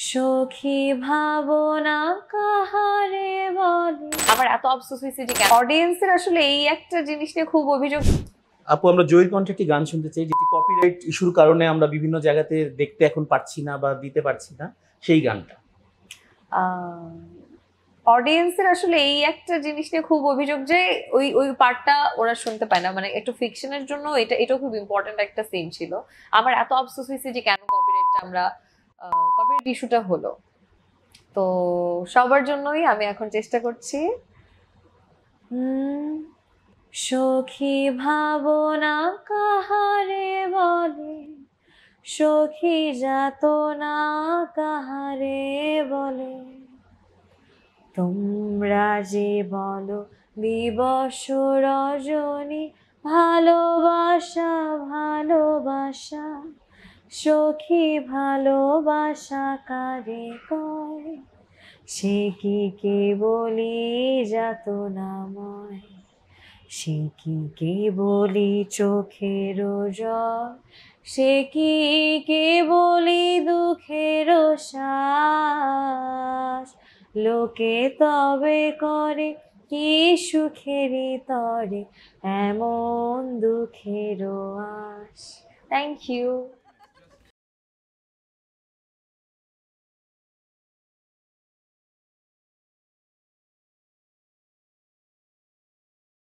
সখী ভাবনা কাহারে বলে। আমার এত আফসোস হয়েছে যে অডিয়েন্সের আসলে এই একটা জিনিস নিয়ে খুব অভিযোগ। আপু, আমরা জয়ের কণ্ঠে একটি গান শুনতে চাই, যেটি কপিরাইট ইস্যুর কারণে আমরা বিভিন্ন জায়গাতে দেখতে এখন পাচ্ছি না বা দিতে পারছি না, সেই গানটা। অডিয়েন্সের আসলে এই একটা জিনিস নিয়ে খুব অভিযোগ যে ওই ওই পার্টটা ওরা শুনতে পায় না, মানে একটু ফিকশনের জন্য এটাও খুব ইম্পর্টেন্ট একটা সিন ছিল। আমার এত আফসোস হয়েছে যে কেন কপিরাইট ইস্যুটা হলো। তো সবার জন্যই আমি এখন চেষ্টা করছি। সখী ভাবনা কাহারে বলে, সখী যাতনা কাহারে বলে, তোমরা যে বলো দিবস রজনী ভালোবাসা ভালোবাসা, সখী ভালোবাসা কারে কয়, সে কি কেবলি যাতনাময়, সে কি কেবলি চোখের জল, সে কি কেবলি দুঃখের শ্বাস, লোকে তবে করে কি সুখেরই তরে এমন দুঃখের আশ। Thank you.